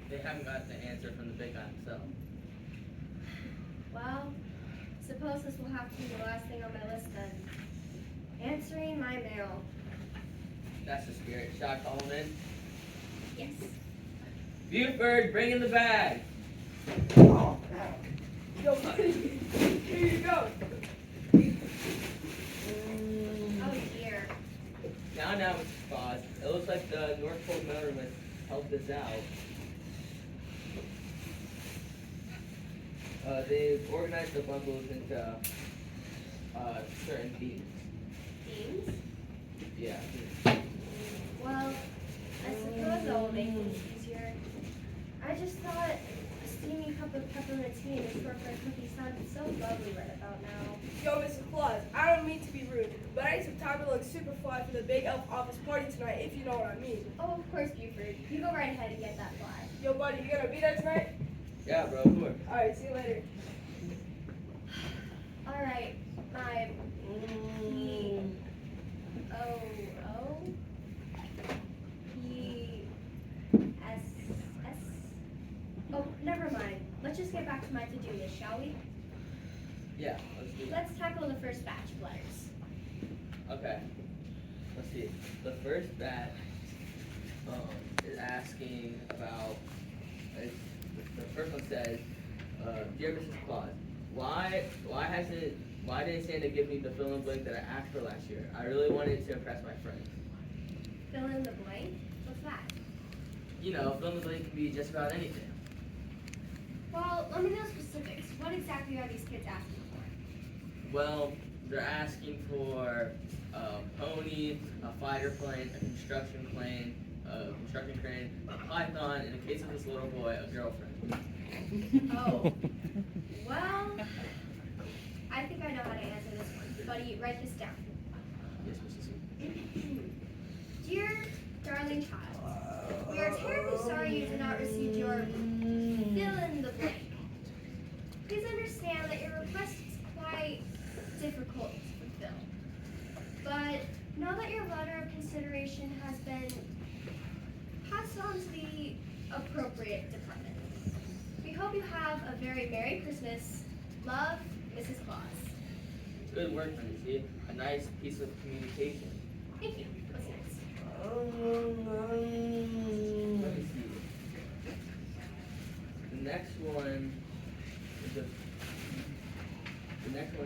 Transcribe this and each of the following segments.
They haven't got the answer from the big guy himself. Well, suppose this will have to be the last thing on my list then. Answering my mail. That's the spirit. Shall I call him in? Yes. Buford, bring in the bag. Oh, yo, buddy, here you go. Oh dear. Now, Mrs. Claus. It looks like the North Pole Motorman helped us out. They've organized the bundles into certain themes. Themes? Yeah. Well, I suppose that will make things easier. I just thought a steamy cup of peppermint tea and a shortbread cookie sounded so lovely right about now. Yo, Mrs. Claus, I don't mean to be rude, but I need some time to look super fly for the big elf office party tonight, if you know what I mean. Oh, of course, Buford. You go right ahead and get that fly. Yo, buddy, you gonna be there tonight? Yeah, bro, of course. Alright, see you later. All right, my P O O P S S. Oh, never mind. Let's just get back to my to-do list, shall we? Yeah, let's do that. Let's tackle the first batch of letters. Okay. Let's see. The first batch is asking about. The first one says, "Dear Mrs. Claus, why didn't Santa give me the fill in the blank that I asked for last year? I really wanted to impress my friends." Fill in the blank? What's that? You know, fill in the blank can be just about anything. Well, let me know specifics. What exactly are these kids asking for? Well, they're asking for a pony, a fighter plane, a construction plane, a construction crane, a python, and in the case of this little boy, a girlfriend. Oh. Well, I think I know how to answer this one. Buddy, write this down. Yes, Mrs. Dear darling child, we are terribly sorry you did not receive your fill in the blank. Please understand that your request is quite difficult to fulfill. But know that your letter of consideration has been passed on to the appropriate department. We hope you have a very Merry Christmas. Love, Mrs. Claus. Good work, Lindsay. A nice piece of communication. Thank you. What's next? Let me see. The next one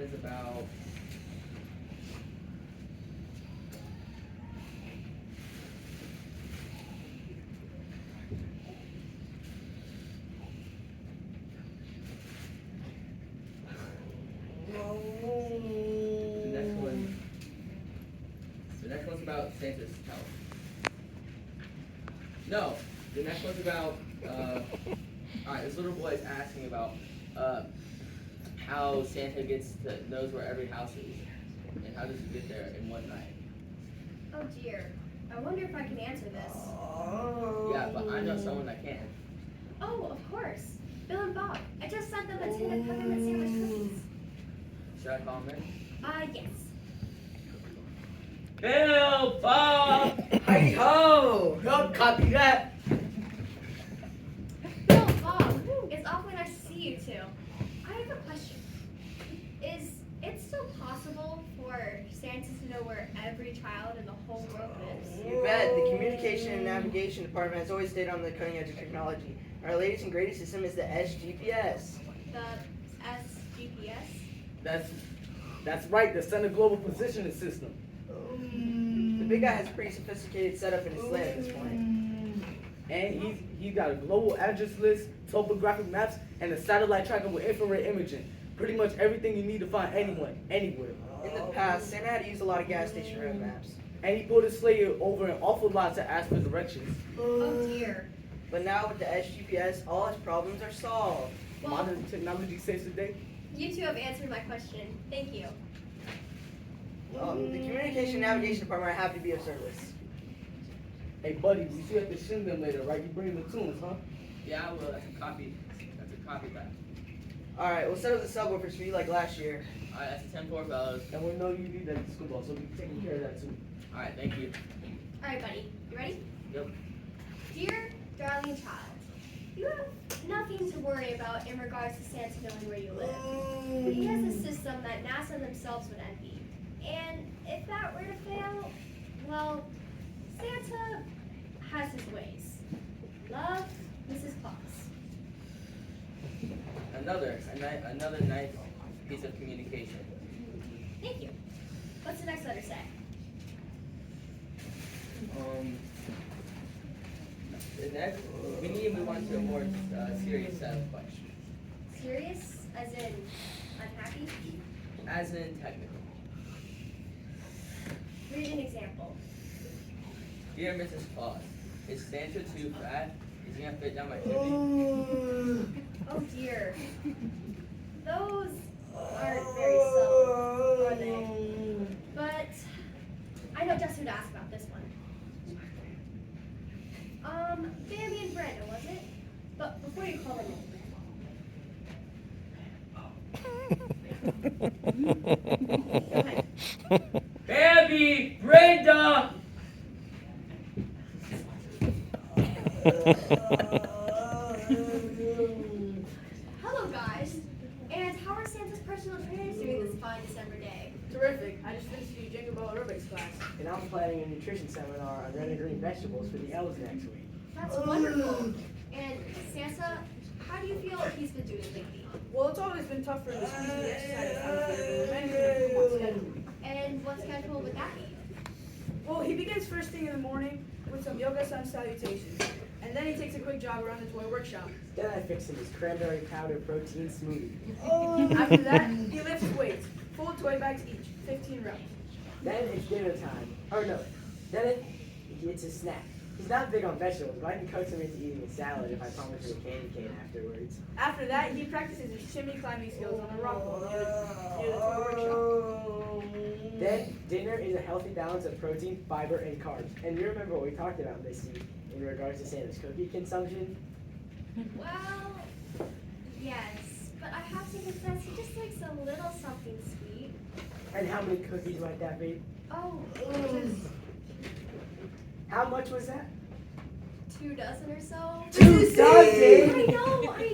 is about. The next one's about Santa's health. No, the next one's about. Alright, this little boy is asking about how Santa knows where every house is, and how does he get there in one night. Oh dear. I wonder if I can answer this. Yeah, but I know someone that can. Oh, of course. Bill and Bob. I just sent them a tin of peppermint sandwich cookies. Should I call him in? Yes. Bill, Bob! Hey ho! Don't copy that! Bill, Bob, it's awfully nice to see you two. I have a question. Is it still possible for Santa to know where every child in the whole world lives? You bet. The Communication and Navigation Department has always stayed on the cutting edge of technology. Our latest and greatest system is the SGPS. The SGPS? That's right, the Center Global Positioning System. The big guy has a pretty sophisticated setup in his sled at this point. And he's got a global address list, topographic maps, and a satellite tracker with infrared imaging. Pretty much everything you need to find anyone, anywhere. In the past, Santa had to use a lot of gas station road maps. And he pulled his sleigh over an awful lot to ask for directions. Oh dear. But now with the SGPS, all his problems are solved. Well, Modern technology saves the day. you two have answered my question. Thank you. The Communication and Navigation Department are happy to be of service. Hey buddy, we see you at the shindig later, right? You bring the tunes, huh? Yeah, I will. That's a copy back. Alright, we'll set up the subwoofers for you like last year. Alright, that's a 10-4, fellas. And we know you need that at school ball, so we're taking care of that too. Alright, thank you. All right, buddy. You ready? Yep. Dear darling child, You have nothing to worry about in regards to Santa knowing where you live. He has a system that NASA themselves would envy. And if that were to fail, well, Santa has his ways. Love, Mrs. Claus. Another nice piece of communication. Thank you. What's the next letter say? The next, we need to move on to a more serious set of questions. Serious, as in unhappy? As in technical. Read an example. Dear Mrs. Claus, is Santa too fat? Is he gonna fit down my chimney? Oh dear. Those aren't very subtle, are they? But I know just who to ask about this one. Bambi and Brenda, was it? But before you call them in. Go ahead. Bambi! Brenda! Hello guys. And how are Santa's personal trainers doing this fine December day? Terrific. I just finished the Jingle Bell aerobics class. And I'm planning a nutrition seminar on red and green vegetables for the elves next week. That's wonderful. And Santa, how do you feel he's been doing lately? Well, it's always been tough for him to squeeze the exercise out of here, but managing to schedule. And what schedule would that be? Well, he begins first thing in the morning with some yoga sun salutations, and then he takes a quick jog around the toy workshop. Then I fix him his cranberry powder protein smoothie. After that, he lifts weights, full toy bags each, 15 reps. Then it's dinner time. Or no, he gets a snack. He's not big on vegetables, but I can coax him into eating a salad if I promise him a candy cane afterwards. After that, he practices his chimney climbing skills on a rock wall near the toy workshop. Then dinner is a healthy balance of protein, fiber, and carbs. And you remember what we talked about, Missy, in regards to Santa's cookie consumption? Well, yes, but I have to confess he just likes a little something sweet. And how many cookies might that be? Oh, How much was that? 2 dozen or so. 2 dozen? I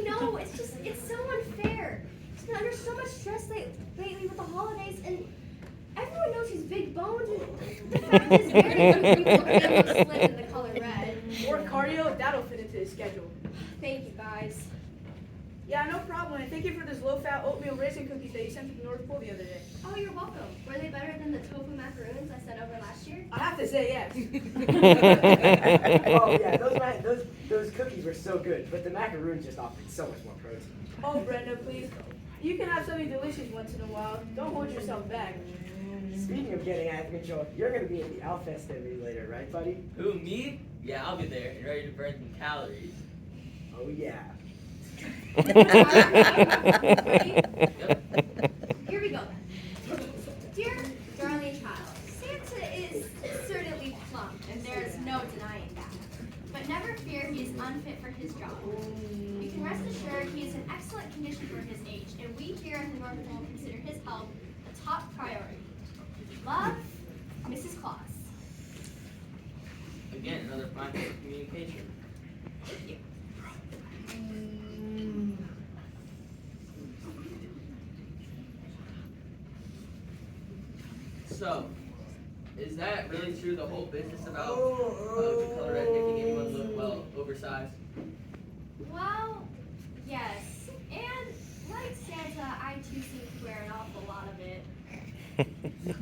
know. It's so unfair. He's been under so much stress lately with the holidays, and everyone knows he's big boned, and the fact is very few people are able to slip in the color red. Or cardio, that'll fit into his schedule. Thank you, guys. Yeah, no problem. And thank you for those low-fat oatmeal raisin cookies that you sent to the North Pole the other day. Oh, you're welcome. Were they better than the tofu macaroons I sent over last year? I have to say yes. Oh yeah, those cookies were so good, but the macaroons just offered so much more protein. Oh, Brenda, please. You can have something delicious once in a while. Don't hold yourself back. Speaking of getting out of control, you're gonna be at the Elf festivities later, right, buddy? Who, me? Yeah, I'll be there and ready to burn some calories. Oh yeah. Ready? Yep. Here we go then. Dear darling child, Santa is certainly plump, and there's no denying that. But never fear, he is unfit for his job. You can rest assured he is in excellent condition for his age, and we here at the North Pole consider his health a top priority. Love, Mrs. Claus. Again, another fine piece of communication. Thank you. So, is that really true, the whole business about the color red making anyone look, well, oversized? Well, yes. And like Santa, I too seem to wear an awful lot of it.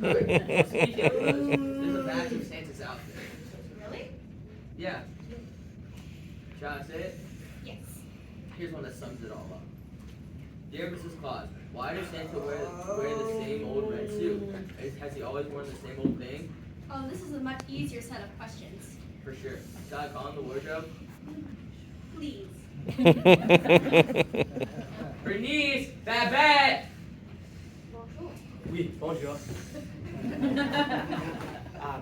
Good. Speaking of those, there's a batch of Santa's outfit. Really? Yeah. Shall I say it? Yes. Here's one that sums it all up. Dear Mrs. Claus, why does Santa wear the same old red suit? Has he always worn the same old thing? Oh, this is a much easier set of questions. For sure. Shall I call in the wardrobe? Please. Bernice! Babette! Bonjour. Oui, bonjour.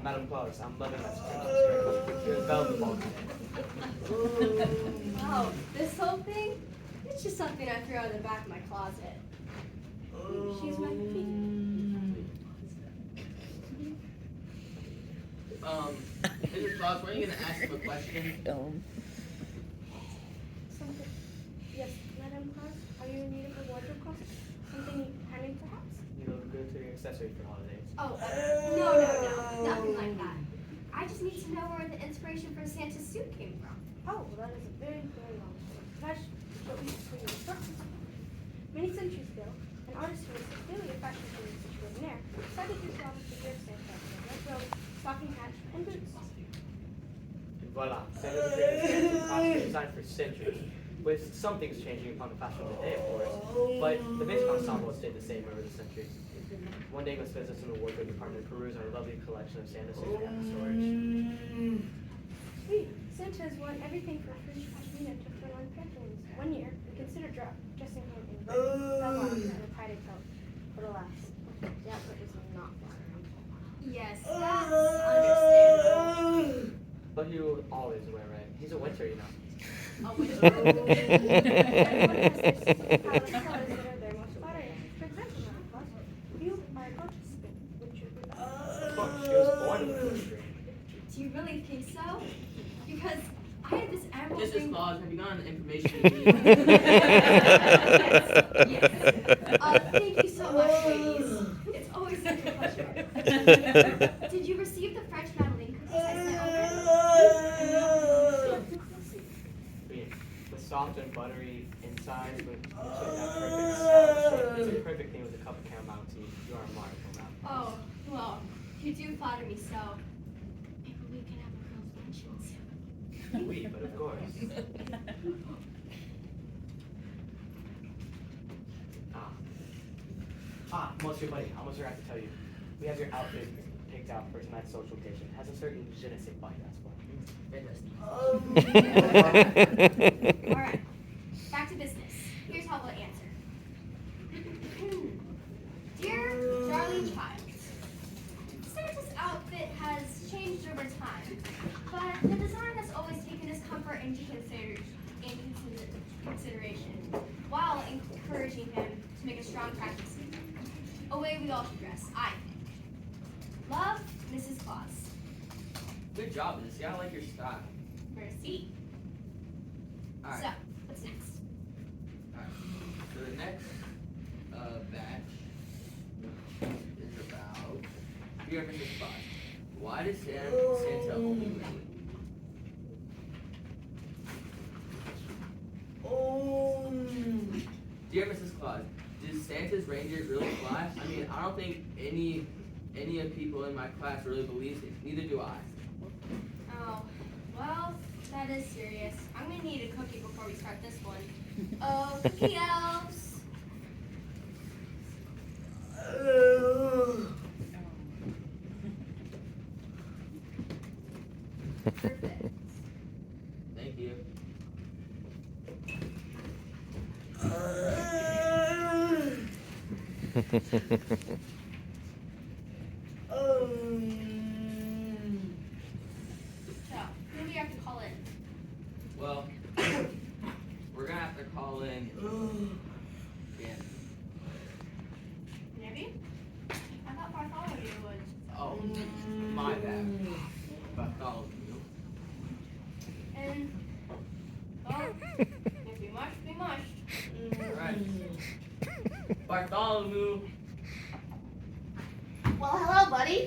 Madam Claus, I'm loving that skirt. You're valuable. Wow, this whole thing? It's just something I threw out in the back of my closet. She's my feet. Mrs. Claus, weren't you gonna ask him a question? Some in need of a wardrobe closet? Something handy, perhaps? You look good to your accessory for holidays. Oh, no, nothing like that. I just need to know where the inspiration for Santa's suit came from. Oh, well, that is a very, very long story. That's what we for your instructions. Many centuries ago, an artist who was clearly a fashion genius extraordinaire decided to draw the figure of Santa in a red robe, stocking hat, and boots. And voila, Santa's a famous fancy costume designed for centuries. With some things changing upon the fashion of the day, of course. But the basic ensemble has stayed the same over the centuries. One day you must visit us in the wardrobe department and peruse our lovely collection of Santa suits we have in storage. Sweet. Santa has worn everything from French pashmina to fur-lined pantaloons. One year, we considered dressing him in red velvet and a tie-dye coat. But alas, the outfit was not flattering. Yes, that's understandable. But he will always wear red. He's a winter, you know. Everyone has their specific palette of colors that are their most flattering. For example, Madam Claus, you are a gorgeous thing. Would you agree? Of course, she was born in the country. Do you really think so? Because I had this emerald Mrs. ring. Claus, have you gotten information you need? Yes. Thank you so much, ladies. It's always such a pleasure. Did you receive the French Madeleine cookies I sent over? The soft and buttery insides with that perfect sour shape. It's a perfect thing with a cup of caramel tea. You are a miracle now. Oh, well, you do flatter me so. Maybe we can have a girls' luncheon soon. Oui, but of course. Monsieur Buddy, I almost forgot to tell you. We have your outfit picked out for tonight's social occasion. It has a certain je ne sais quoi Fantastic. Alright, back to business. Here's how we'll answer. Dear darling child, Santa's outfit has changed over time, but the design has always taken his comfort into consideration, while encouraging him to make a strong practice. A way we all should dress, I think. Love, Mrs. Claus. Good job, Missy. I like your style. Merci. Alright. So, what's next? Alright. So the next batch is about Dear Mrs. Claus. Why does Santa only rain? Dear Mrs. Claus, do Santa's reindeers really fly? I mean, I don't think any of people in my class really believes it. Neither do I. Oh, well, that is serious. I'm gonna need a cookie before we start this one. Oh, cookie elves! Perfect. Thank you. So, who do we have to call in? Well, we're gonna have to call in. Dan. Maybe? I thought Bartholomew was. Oh, my bad. Bartholomew. And, well, if we must, we must. Alright. Bartholomew. Well, hello, buddy.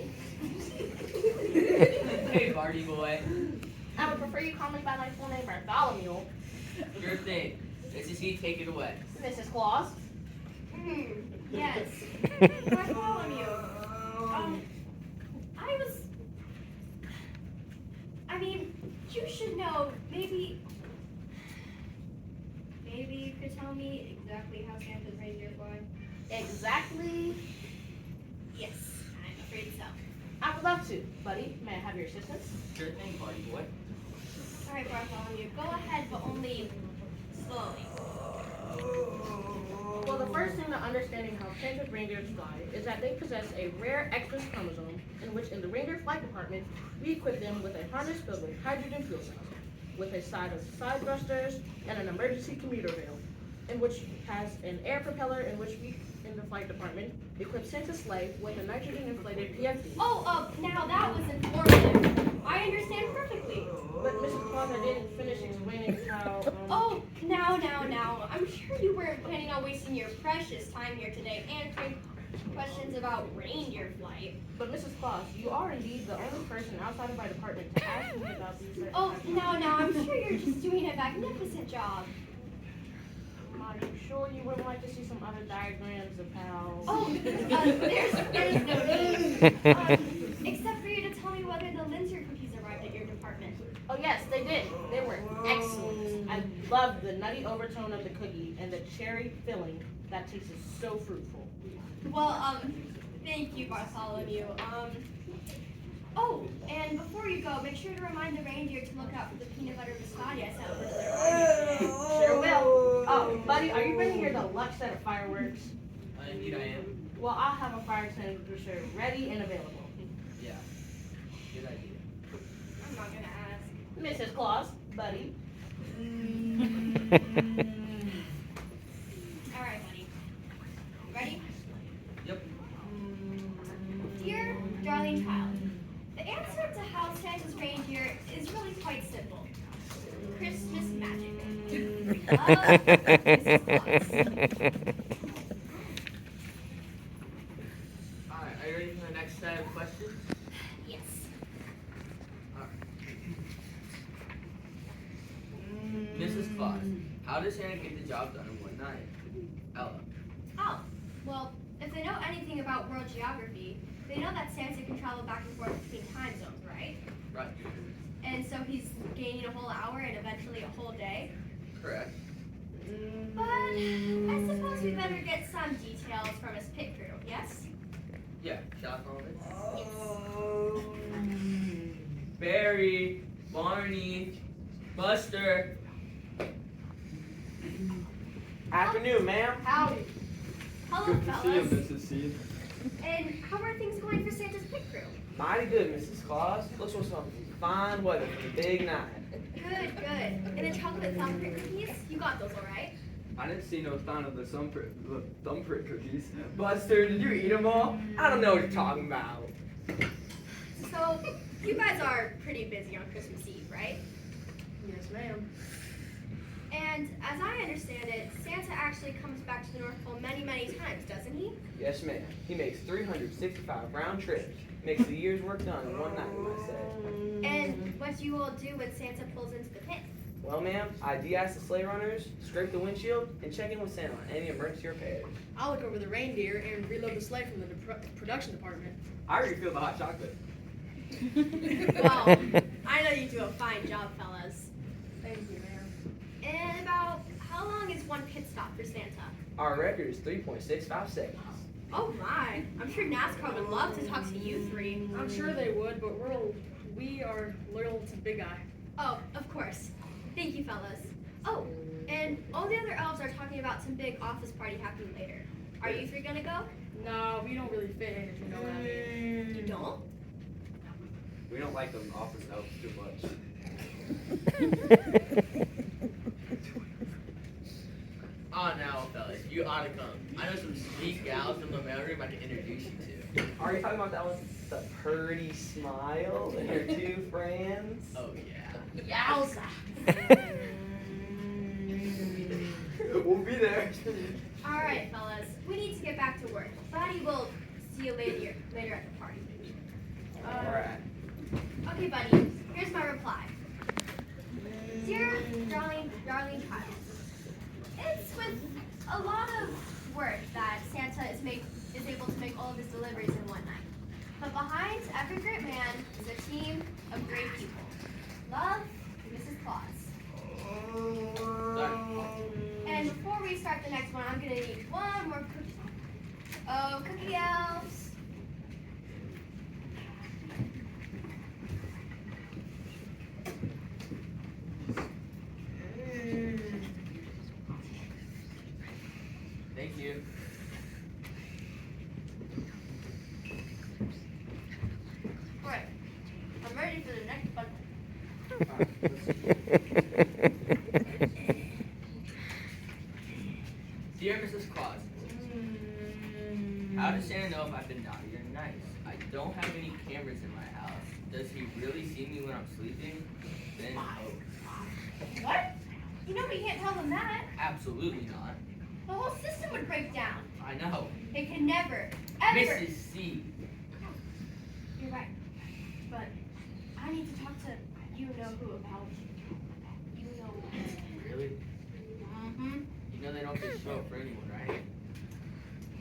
Hey, Barty boy. I would prefer you call me by my full name, Bartholomew. Your thing. Mrs. E, take it away. Mrs. Claus. Yes. Bartholomew. I mean, you should know, maybe you could tell me exactly how Santa's reindeer fly? Exactly. Yes, I'm afraid so. I would love to, buddy. May I have your assistance? Sure thing, Barty boy. Alright, Bartholomew, go ahead, but only slowly. Well, the first thing to understanding how Santa's reindeers fly is that they possess a rare X chromosome in which in the reindeer flight department, we equip them with a harness filled with hydrogen fuel cells, with a side of side thrusters and an emergency commuter rail, in which has an air propeller in which we, in the flight department, equip Santa's sleigh with a nitrogen-inflated PFD. Oh, now that was informative. I understand perfectly. But Mrs. Claus, I didn't finish explaining how, Oh, now. I'm sure you weren't planning on wasting your precious time here today answering questions about reindeer flight. But Mrs. Claus, you are indeed the only person outside of my department to ask me about these certain Oh, types of- now, I'm sure you're just doing a magnificent job. Are you sure you wouldn't like to see some other diagrams of how... Oh, there's no need. Except for you to tell me whether the Linzer cookies arrived at your department. Oh yes, they did. They were excellent. I loved the nutty overtone of the cookie and the cherry filling that tasted so fruitful. Well, thank you, Bartholomew. Oh, and before you go, make sure to remind the reindeer to look out for the peanut butter biscotti I sent over to their audience. Sure will. Oh, buddy, are you bringing your deluxe set of fireworks? Indeed I am. Well, I'll have a fire extinguisher ready and available. Yeah. Good idea. I'm not gonna ask. Mrs. Claus, buddy. All right, buddy. Ready? Yep. Dear darling child, the answer to how Santa's reindeer is really quite simple. Christmas magic. Mrs. Claus. Alright, are you ready for the next set of questions? Yes. Mrs. Claus, how does Santa get the job done in one night? Ella. Oh, well, if they know anything about world geography, they know that Santa can travel back and forth between time zones, right? Right. And so he's gaining a whole hour and eventually a whole day. Correct. But I suppose we better get some details from his pit crew, yes? Yeah, shall I follow this? Barry, Barney, Buster. Afternoon, ma'am. Howdy. Hello, Good to see you, fellas. Mrs. C. And how are things going for Santa's pit crew? Mighty good, Mrs. Claus. Looks for some fine weather for the big night. Good. And the chocolate thumbprint cookies? You got those, all right? I didn't see no sign of the thumbprint cookies. Buster, did you eat them all? I don't know what you're talking about. So, you guys are pretty busy on Christmas Eve, right? Yes, ma'am. And as I understand it, Santa actually comes back to the North Pole many, many times, doesn't he? Yes, ma'am. He makes 365 round trips. Makes the year's work done in one night, you might say. And what do you all do when Santa pulls into the pit? Well, ma'am, I de-ice the sleigh runners, scrape the windshield, and check in with Santa on any emergency repairs. I'll look over the reindeer and reload the sleigh from the production department. I already feel the hot chocolate. Well, I know you do a fine job, fellas. Thank you, ma'am. And about how long is one pit stop for Santa? Our record is 3.65 seconds. Oh my, I'm sure NASCAR would love to talk to you three. I'm sure they would, but we are loyal to Big Eye. Oh, of course. Thank you, fellas. Oh, and all the other elves are talking about some big office party happening later. Are you three gonna go? No, we don't really fit in, if you know what I mean. You don't? We don't like them office elves too much. Oh, now, fellas, you ought to come. I know some sweet gals in the mailroom I can introduce you to. Are you talking about that one? The purty smile and her two friends? Oh, yeah. Yowza. We'll be there. All right, fellas. We need to get back to work. Buddy will see you later at the party. Alright. Okay, buddy. Here's my reply. Dear darling child, it's with a lot of work that Santa is able to make all of his deliveries in one night. But behind every great man is a team of great people. Love, Mrs. Claus. And before we start the next one, I'm gonna need one more cookie. Oh, cookie elves. Thank you. Alright, I'm ready for the next bundle. Dear Mrs. Claus, how does Santa know if I've been naughty or nice? I don't have any cameras in my house. does he really see me when I'm sleeping? Then What? You know we can't tell them that. absolutely not. The whole system would break down. I know. It can never, ever. Mrs. C. You're right. But I need to talk to you know who about you know who. Really? Mm-hmm. You know they don't just show up for anyone, right?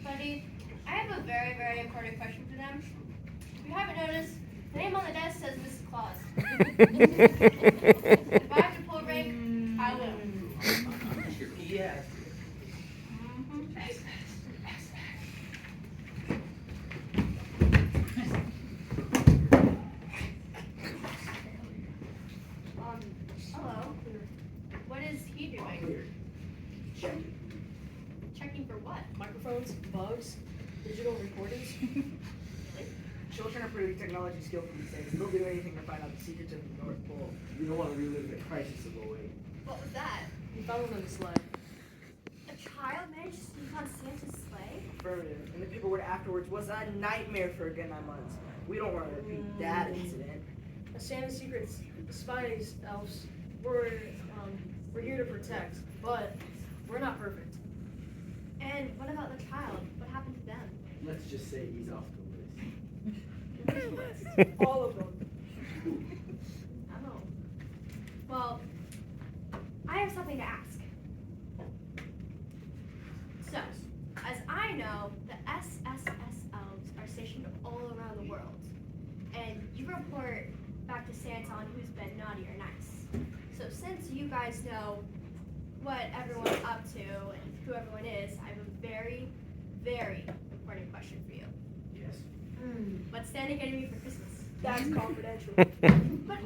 Buddy, I have a very, very important question for them. If you haven't noticed, the name on the desk says Mrs. Claus. If I have to pull rank, I will. I'm sure he has. Mm-hmm. Hello. What is he doing? Checking for what? Microphones, bugs, digital recordings. Children are pretty technology skilled these days. They'll do anything to find out the secrets of the North Pole. You don't want to relive the crisis of 08. What was that? We found them in the sleigh. A child managed to sneak on Santa's sleigh? Affirmative. And the paperwork afterwards was a nightmare for a good 9 months. We don't want to repeat that incident. The Santa's secrets, the spies, elves, we're here to protect, but we're not perfect. And what about the child? What happened to them? Let's just say he's off the All of them. Oh. Well, I have something to ask. So, as I know, the SSS elves are stationed all around the world. And you report back to Santa on who's been naughty or nice. So since you guys know what everyone's up to and who everyone is, I have a very, very important question for you. Yes. What's Santa getting me for Christmas? That's confidential. But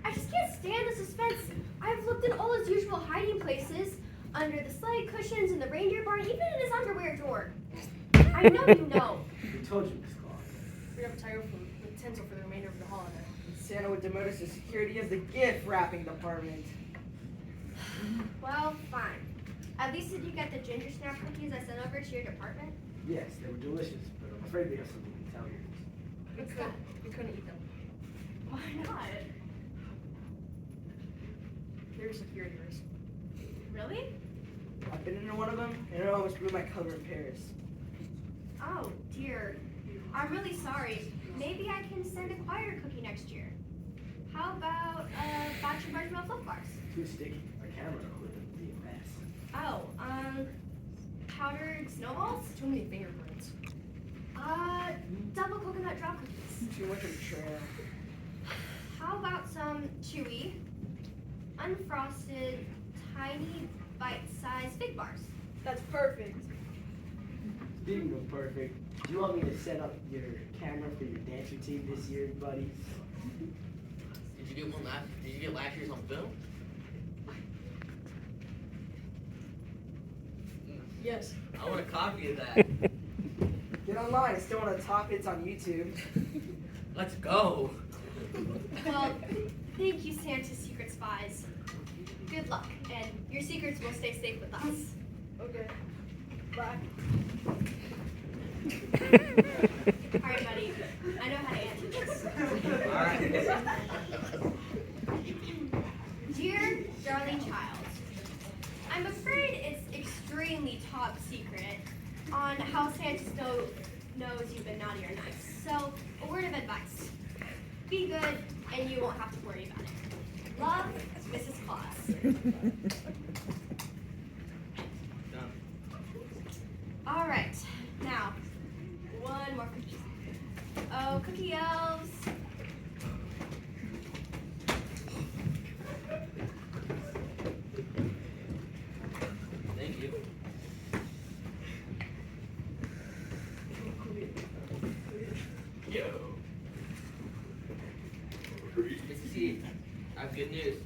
I just can't stand the suspense. I've looked in all his usual hiding places, under the sleigh cushions, in the reindeer barn, even in his underwear drawer. I know you know. We told you, Miss Claus. We have a title with tinsel for the remainder of the holiday. Santa would demote us to security of the gift wrapping department. Well, fine. At least did you get the ginger snap cookies I sent over to your department? Yes, they were delicious, but I'm afraid they have something Italian. We couldn't eat them. Why not? There's security risk. Really? I've been in one of them, and it almost blew my cover in Paris. Oh, dear. I'm really sorry. Maybe I can send a choir cookie next year. How about a batch of marshmallow flip bars? Too sticky. Our camera would be a mess. Oh, powdered snowballs? Too many fingerprints. Double coconut drop cookies. Too much of a trail. How about some chewy, unfrosted, tiny, bite-sized fig bars? That's perfect. Speaking of perfect, do you want me to set up your camera for your dance routine this year, buddy? Did you get one last? Did you get last year's on film? Yes. I want a copy of that. Get online. It's still one of the top hits on YouTube. Let's go. Well, thank you, Santa's secret spies. Good luck, and your secrets will stay safe with us. Okay. Bye. Alright, buddy. I know how to answer this. Alright. Dear darling child, I'm afraid it's extremely top secret on how Santa knows you've been naughty or nice. So, a word of advice. Be good, and you won't have to worry about it. Love, Mrs. Claus. Done. All right, now, one more cookie. Oh, cookie elves. Thank you. Yo. Mrs. C, I have good news.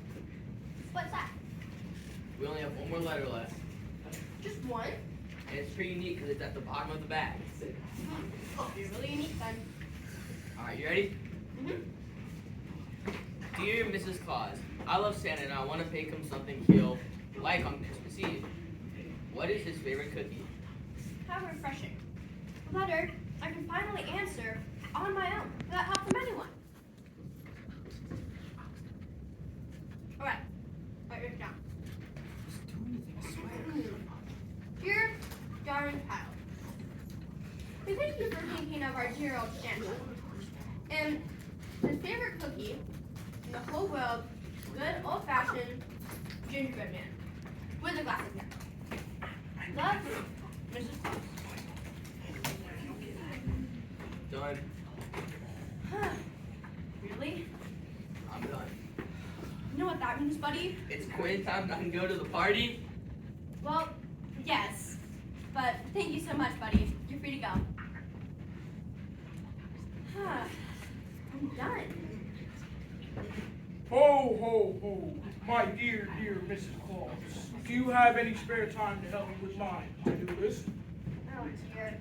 What's that? We only have one more letter left. Just one? And it's pretty unique because it's at the bottom of the bag. Oh, you're really unique then. Alright, you ready? Mm-hmm. Dear Mrs. Claus, I love Santa and I want to bake him something he'll like on Christmas Eve. What is his favorite cookie? How refreshing. A letter I can finally answer on my own without help from anyone. of our dear old Santa. And his favorite cookie in the whole world, good old-fashioned gingerbread man with a glass of milk. Love, Mrs. Claus. Done. Huh. Really? I'm done. You know what that means, buddy? It's quitting time and I can go to the party. Well, yes. But thank you so much, buddy. You're free to go. Huh. I'm done. Ho, ho, ho, my dear, dear Mrs. Claus. Do you have any spare time to help me with my to-do list? Oh, dear.